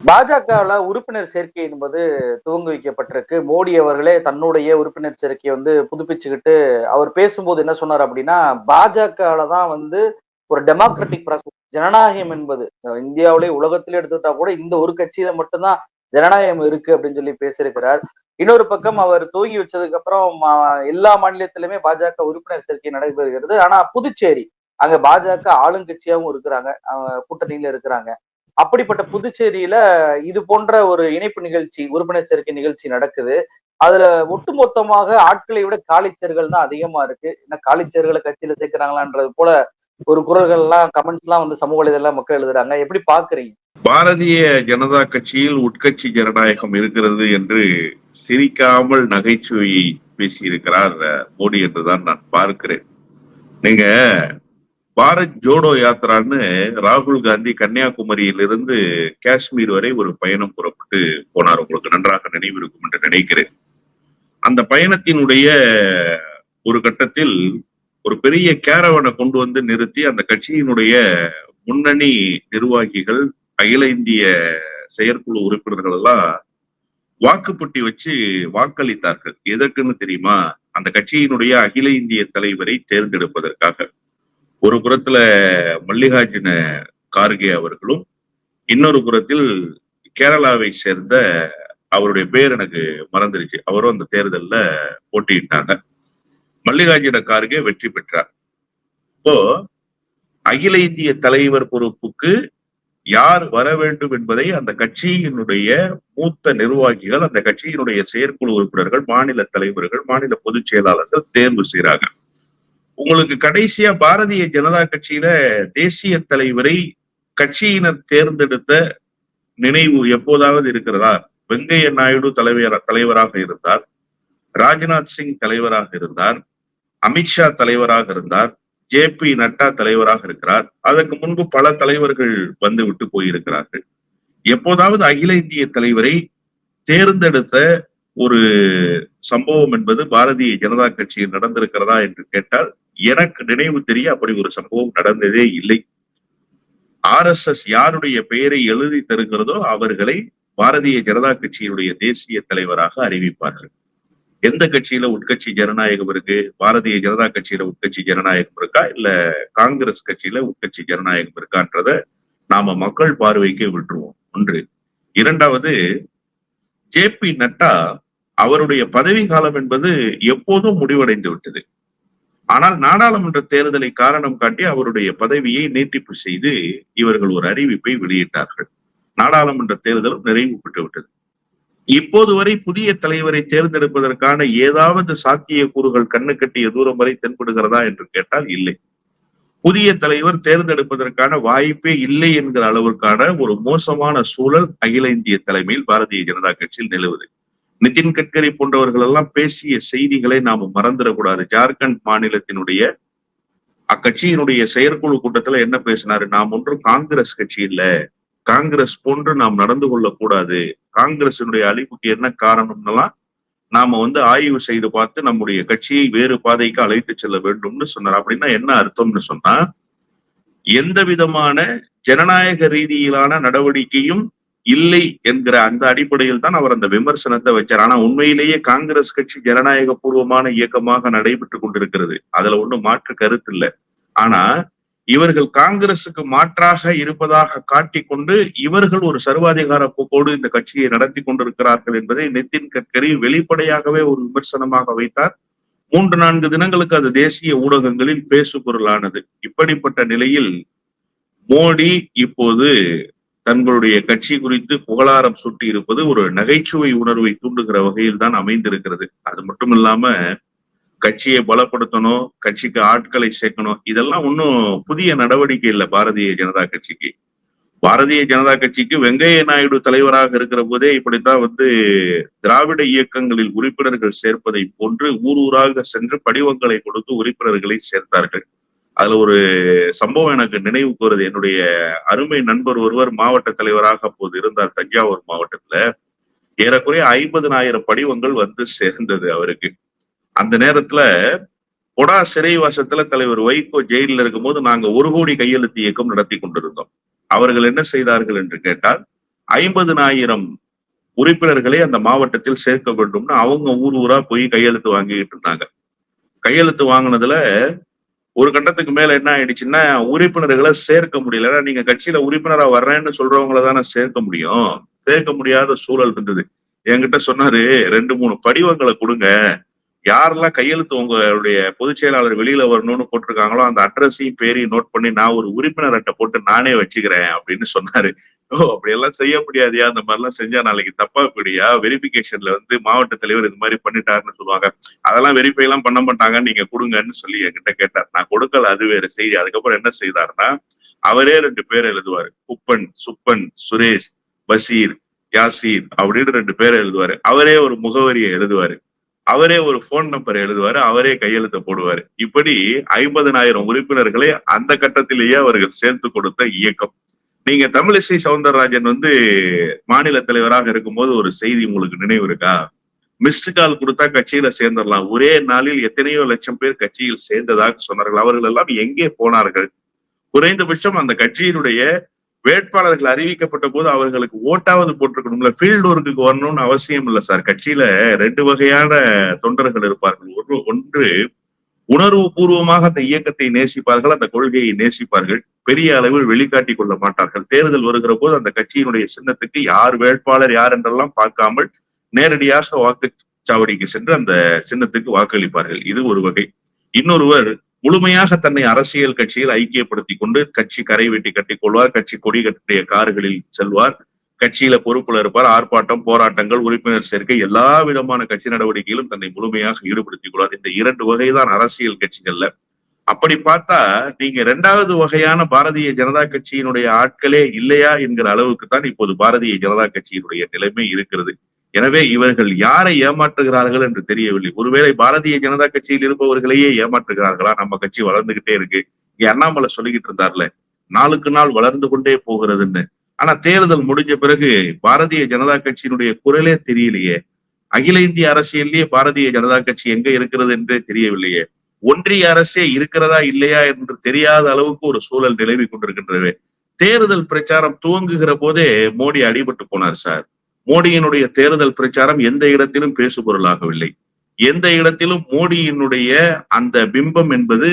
பாஜகவுல உறுப்பினர் சேர்க்கை என்பது துவங்கி வைக்கப்பட்டிருக்கு. மோடி அவர்களே தன்னுடைய உறுப்பினர் சேர்க்கையை புதுப்பிச்சுக்கிட்டு அவர் பேசும்போது என்ன சொன்னார் அப்படின்னா, பாஜகவுல தான் ஒரு டெமோக்ராட்டிக் ப்ராசஸ் ஜனநாயகம் என்பது இந்தியாவிலே உலகத்திலே எடுத்துக்கிட்டா கூட இந்த ஒரு கட்சியில மட்டும்தான் ஜனநாயகம் இருக்கு அப்படின்னு சொல்லி பேசியிருக்கிறார். இன்னொரு பக்கம் அவர் துவங்கி வச்சதுக்கு அப்புறம் எல்லா மாநிலத்திலுமே பாஜக உறுப்பினர் சேர்க்கை நடைபெறுகிறது. ஆனா புதுச்சேரி அங்க பாஜக ஆளுங்கட்சியாவும் இருக்கிறாங்க, கூட்டணியில இருக்கிறாங்க. அப்படிப்பட்ட புதுச்சேரியில இது போன்ற ஒரு இணைப்பு நிகழ்ச்சி, உறுப்பினர் சேர்க்கை நிகழ்ச்சி நடக்குது. அதுல ஒட்டுமொத்தமாக ஆட்களை விட காலிச்சேர்கள் தான் அதிகமா இருக்கு. ஏன்னா காலிச்சேர்களை கட்சியில சேர்க்கிறாங்களான்றது போல ஒரு குரல்கள் எல்லாம் கமெண்ட்ஸ் எல்லாம் சமூக வலைதளம் மக்கள் எழுதுறாங்க. எப்படி பாக்குறீங்க? பாரதிய ஜனதா கட்சியில் உட்கட்சி ஜனநாயகம் இருக்கிறது என்று சிரிக்காமல் நகைச்சுவையை பேசியிருக்கிறார் மோடி என்றுதான் நான் பார்க்கிறேன். நீங்க பாரத் ஜோடோ யாத்திரான்னு ராகுல் காந்தி கன்னியாகுமரியிலிருந்து காஷ்மீர் வரை ஒரு பயணம் புறப்பட்டு போனார். உங்களுக்கு நன்றாக நினைவிருக்கும் என்று நினைக்கிறேன். அந்த பயணத்தினுடைய ஒரு கட்டத்தில் ஒரு பெரிய கேரவனை கொண்டு வந்து நிறுத்தி அந்த கட்சியினுடைய முன்னணி நிர்வாகிகள், அகில இந்திய செயற்குழு உறுப்பினர்கள் எல்லாம் வாக்குப்பட்டி வச்சு வாக்களித்தார்கள். எதற்குன்னு தெரியுமா? அந்த கட்சியினுடைய அகில இந்திய தலைவரை தேர்ந்தெடுப்பதற்காக. ஒரு புறத்துல மல்லிகார்ஜுன கார்கே அவர்களும், இன்னொரு புறத்தில் கேரளாவை சேர்ந்த அவருடைய பேர் எனக்கு மறந்துருச்சு, அவரும் அந்த தேர்தல்ல போட்டியிட்டாங்க. மல்லிகார்ஜுன கார்கே வெற்றி பெற்றார். இப்போ அகில இந்திய தலைவர் பொறுப்புக்கு யார் வர வேண்டும் என்பதை அந்த கட்சியினுடைய மூத்த நிர்வாகிகள், அந்த கட்சியினுடைய செயற்குழு உறுப்பினர்கள், மாநில தலைவர்கள், மாநில பொதுச் செயலாளர்கள் தேர்வு செய்யறாங்க. உங்களுக்கு கடைசியா பாரதிய ஜனதா கட்சியில தேசிய தலைவரை கட்சியினர் தேர்ந்தெடுத்த நினைவு எப்போதாவது இருக்கிறதா? வெங்கையா நாயுடு தலைவராக இருந்தார், ராஜ்நாத் சிங் தலைவராக இருந்தார், அமித்ஷா தலைவராக இருந்தார், ஜே.பி. நட்டா தலைவராக இருக்கிறார். அதற்கு முன்பு பல தலைவர்கள் வந்து விட்டு போயிருக்கிறார்கள். எப்போதாவது அகில இந்திய தலைவரை தேர்ந்தெடுத்த ஒரு சம்பவம் என்பது பாரதிய ஜனதா கட்சியில் நடந்திருக்கிறதா என்று கேட்டால் எனக்கு நினைவு தெரிய அப்படி ஒரு சம்பவம் நடந்ததே இல்லை. RSS யாருடைய பெயரை எழுதி தருகிறதோ அவர்களை பாரதிய ஜனதா கட்சியினுடைய தேசிய தலைவராக அறிவிப்பார்கள். எந்த கட்சியில உட்கட்சி ஜனநாயகம் இருக்கு? பாரதிய ஜனதா கட்சியில உட்கட்சி ஜனநாயகம் இருக்கா, இல்ல காங்கிரஸ் கட்சியில உட்கட்சி ஜனநாயகம் இருக்கான்றத நாம மக்கள் பார்வைக்கு விட்டுருவோம். ஒன்று. இரண்டாவது, ஜே.பி. நட்டா அவருடைய பதவி காலம் என்பது எப்போதும் முடிவடைந்து விட்டது. ஆனால் நாடாளுமன்ற தேர்தலை காரணம் காட்டி அவருடைய பதவியை நீட்டிப்பு செய்து இவர்கள் ஒரு அறிவிப்பை வெளியிட்டார்கள். நாடாளுமன்ற தேர்தலும் நிறைவு பெற்று விட்டது. இப்போது வரை புதிய தலைவரை தேர்ந்தெடுப்பதற்கான ஏதாவது சாத்திய கூறுகள் கண்ணு கட்டிய தூரம் வரை தென்படுகிறதா என்று கேட்டால் இல்லை. புதிய தலைவர் தேர்ந்தெடுப்பதற்கான வாய்ப்பே இல்லை என்கிற அளவிற்கான ஒரு மோசமான சூழல் அகில இந்திய தலைமையில் பாரதிய ஜனதா கட்சியில் நிலவுது. நிதின் கட்கரி போன்றவர்கள் எல்லாம் பேசிய செய்திகளை நாம மறந்துடக்கூடாது. ஜார்க்கண்ட் மாநிலத்தினுடைய அக்கட்சியினுடைய செயற்குழு கூட்டத்துல என்ன பேசினாரு? நாம் ஒன்றும் காங்கிரஸ் கட்சி இல்ல, காங்கிரஸ் போன்று நாம் நடந்து கொள்ளக்கூடாது, காங்கிரசினுடைய அழிவுக்கு என்ன காரணம்லாம் நாம ஆய்வு செய்து பார்த்து நம்முடைய கட்சியை வேறு பாதைக்கு அழைத்து செல்ல வேண்டும்னு சொன்னார். அப்படின்னா என்ன அர்த்தம்னு சொன்னா, எந்த விதமான ஜனநாயக ரீதியிலான நடவடிக்கையும் இல்லை என்கிற அந்த அடிப்படையில் தான் அவர் அந்த விமர்சனத்தை வச்சார். ஆனா உண்மையிலேயே காங்கிரஸ் கட்சி ஜனநாயக பூர்வமான இயக்கமாக நடைபெற்று கொண்டிருக்கிறது, அதுல ஒண்ணும் மாற்று கருத்து இல்லை. ஆனா இவர்கள் காங்கிரசுக்கு மாற்றாக இருப்பதாக காட்டிக்கொண்டு இவர்கள் ஒரு சர்வாதிகார போக்கோடு இந்த கட்சியை நடத்தி கொண்டிருக்கிறார்கள் என்பதை நிதின் கட்கரி வெளிப்படையாகவே ஒரு விமர்சனமாக வைத்தார். 3-4 தினங்களுக்கு அது தேசிய ஊடகங்களில் பேசு பொருளானது. இப்படிப்பட்ட நிலையில் மோடி இப்போது தங்களுடைய கட்சி குறித்து புகழாரம் சுட்டி இருப்பது ஒரு நகைச்சுவை உணர்வை தூண்டுகிற வகையில் தான் அமைந்திருக்கிறது. அது மட்டும் இல்லாம கட்சியை பலப்படுத்தணும், கட்சிக்கு ஆட்களை சேர்க்கணும், இதெல்லாம் ஒன்றும் புதிய நடவடிக்கை இல்லை பாரதிய ஜனதா கட்சிக்கு. பாரதிய ஜனதா கட்சிக்கு வெங்கையா நாயுடு தலைவராக இருக்கிற போதே இப்படித்தான் திராவிட இயக்கங்களில் உறுப்பினர்கள் சேர்ப்பதை போன்று ஊர் ஊராக சென்று படிவங்களை கொடுத்து உறுப்பினர்களை சேர்த்தார்கள். அதுல ஒரு சம்பவம் எனக்கு நினைவுக்கு வருது. என்னுடைய அருமை நண்பர் ஒருவர் மாவட்ட தலைவராக அப்போது இருந்தார் தஞ்சாவூர் மாவட்டத்துல. ஏறக்குறைய 50,000 படிவங்கள் சேர்ந்தது அவருக்கு. அந்த நேரத்துல பொடா சிறைவாசத்துல தலைவர் வைகோ ஜெயிலில் இருக்கும்போது நாங்க 1 கோடி கையெழுத்து இயக்கம் நடத்தி கொண்டிருந்தோம். அவர்கள் என்ன செய்தார்கள் என்று கேட்டால் 50,000 உறுப்பினர்களை அந்த மாவட்டத்தில் சேர்க்க வேண்டும்னு அவங்க ஊர் ஊரா போய் கையெழுத்து வாங்கிட்டு இருந்தாங்க. கையெழுத்து வாங்கினதுல ஒரு கட்டத்துக்கு மேல என்ன ஆயிடுச்சுன்னா, உறுப்பினர்களை சேர்க்க முடியல. ஏன்னா நீங்க கட்சியில உறுப்பினரா வர்றேன்னு சொல்றவங்கள தானே சேர்க்க முடியும். சேர்க்க முடியாத சூழல் இருந்தது. என்கிட்ட சொன்னாரு, 2, 3 படிவங்களை கொடுங்க. யாரெல்லாம் கையெழுத்து உங்களுடைய பொதுச் செயலாளர் வெளியில வரணும்னு போட்டிருக்காங்களோ அந்த அட்ரஸையும் பேரையும் நோட் பண்ணி நான் ஒரு உறுப்பினர் அட்டை போட்டு நானே வச்சுக்கிறேன் அப்படின்னு சொன்னாரு. ஓ, அப்படி எல்லாம் செய்ய முடியாதியா? அந்த மாதிரி எல்லாம் செஞ்சா நாளைக்கு தப்பா போயிடுயா? வெரிபிகேஷன்ல மாவட்ட தலைவர் இது மாதிரி பண்ணிட்டாருன்னு சொல்லுவாங்க. அதெல்லாம் வெரிஃபை எல்லாம் பண்ண மாட்டாங்க, நீங்க கொடுங்கன்னு சொல்லி என்கிட்ட கேட்டார். நான் கொடுக்கல, அது வேற செய்தி. அதுக்கப்புறம் என்ன செய்தாருன்னா, அவரே 2 பேர் எழுதுவாரு. குப்பன், சுப்பன், சுரேஷ், பஷீர், யாசீர் அப்படின்னு 2 பேர் எழுதுவாரு. அவரே ஒரு முகவரியை எழுதுவாரு. அவரே ஒரு போன் நம்பர் எழுதுவாரு. அவரே கையெழுத்த போடுவாரு. இப்படி 50,000 உறுப்பினர்களை அந்த கட்டத்திலேயே அவர்கள் சேர்த்து கொடுத்த இயக்கம். நீங்க தமிழிசை சவுந்தரராஜன் மாநில தலைவராக இருக்கும்போது ஒரு செய்தி உங்களுக்கு நினைவு இருக்கா? மிஸ்டு கால் கொடுத்தா கட்சியில சேர்ந்துடலாம். ஒரே நாளில் எத்தனையோ லட்சம் பேர் கட்சியில் சேர்ந்ததாக சொன்னார்கள். அவர்கள் எல்லாம் எங்கே போனார்கள்? குறைந்தபட்சம் அந்த கட்சியினுடைய வேட்பாளர்கள் அறிவிக்கப்பட்ட போது அவர்களுக்கு ஓட்டாவது போட்டிருக்கணும்ல. ஃபீல்டு ஒர்க்குக்கு வரணும்னு அவசியம் இல்லை சார். கட்சியில 2 வகையான தொண்டர்கள் இருப்பார்கள். ஒன்று உணர்வு பூர்வமாக அந்த இயக்கத்தை நேசிப்பார்கள், அந்த கொள்கையை நேசிப்பார்கள், பெரிய அளவில் வெளிக்காட்டிக் கொள்ள மாட்டார்கள். தேர்தல் வருகிற போது அந்த கட்சியினுடைய சின்னத்துக்கு யார் வேட்பாளர் யார் என்றெல்லாம் பார்க்காமல் நேரடியாக வாக்குச்சாவடிக்கு சென்று அந்த சின்னத்துக்கு வாக்களிப்பார்கள். இது ஒரு வகை. இன்னொருவர் முழுமையாக தன்னை அரசியல் கட்சியில் ஐக்கியப்படுத்திக் கொண்டு கட்சி கரை வெட்டி கட்டிக் கொள்வார், கட்சி கொடி கட்டிய கார்களில் செல்வார், கட்சியில பொறுப்புல இருப்பார், ஆர்ப்பாட்டம், போராட்டங்கள், உறுப்பினர் சேர்க்கை, எல்லா விதமான கட்சி நடவடிக்கையிலும் தன்னை முழுமையாக ஈடுபடுத்திக் கொள்வார். இந்த 2 வகைதான் அரசியல் கட்சிகள்ல. அப்படி பார்த்தா நீங்க 2வது வகையான பாரதிய ஜனதா கட்சியினுடைய ஆட்களே இல்லையா என்கிற அளவுக்கு தான் இப்போது பாரதிய ஜனதா கட்சியினுடைய நிலைமை இருக்கிறது. எனவே இவர்கள் யாரை ஏமாற்றுகிறார்கள் என்று தெரியவில்லை. ஒருவேளை பாரதிய ஜனதா கட்சியில் இருப்பவர்களையே ஏமாற்றுகிறார்களா? நம்ம கட்சி வளர்ந்துகிட்டே இருக்கு. இங்க அண்ணாமலை சொல்லிக்கிட்டு இருந்தார்ல, நாளுக்கு நாள் வளர்ந்து கொண்டே போகிறதுன்னு. ஆனா தேர்தல் முடிஞ்ச பிறகு பாரதிய ஜனதா கட்சியினுடைய குரலே தெரியலையே. அகில இந்திய அரசியல்லையே பாரதிய ஜனதா கட்சி எங்க இருக்கிறது என்றே தெரியவில்லையே. ஒன்றிய அரசே இருக்கிறதா இல்லையா என்று தெரியாத அளவுக்கு ஒரு சூழல் நிலவி கொண்டிருக்கின்றவே. தேர்தல் பிரச்சாரம் துவங்குகிற போதே மோடி அடிபட்டு போனார் சார். மோடியினுடைய தேர்தல் பிரச்சாரம் எந்த இடத்திலும் பேசு பொருளாகவில்லை. எந்த இடத்திலும் மோடியினுடைய அந்த பிம்பம் என்பது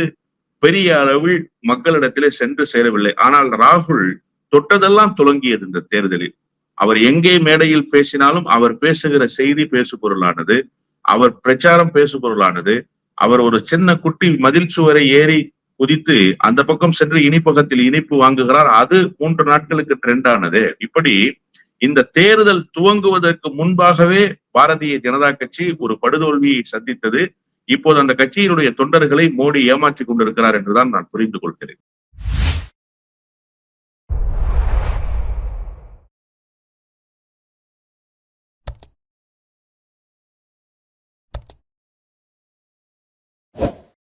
பெரிய அளவில் மக்களிடத்திலே சென்று சேரவில்லை. ஆனால் ராகுல் தொட்டதெல்லாம் துலங்கியது இந்த தேர்தலில். அவர் எங்கே மேடையில் பேசினாலும் அவர் பேசுகிற செய்தி பேசு பொருளானது, அவர் பிரச்சாரம் பேசு பொருளானது. அவர் ஒரு சின்ன குட்டி மதில் சுவரை ஏறி குதித்து அந்த பக்கம் சென்று இனிப்பகத்தில் இனிப்பு வாங்குகிறார். அது 3 நாட்களுக்கு ட்ரெண்ட் ஆனது. இப்படி இந்த தேர்தல் துவங்குவதற்கு முன்பாகவே பாரதிய ஜனதா கட்சி ஒரு படுதோல்வியை சந்தித்தது. இப்போது அந்த கட்சியினுடைய தொண்டர்களை மோடி ஏமாற்றிக் கொண்டிருக்கிறார் என்றுதான் நான் புரிந்து கொள்கிறேன்.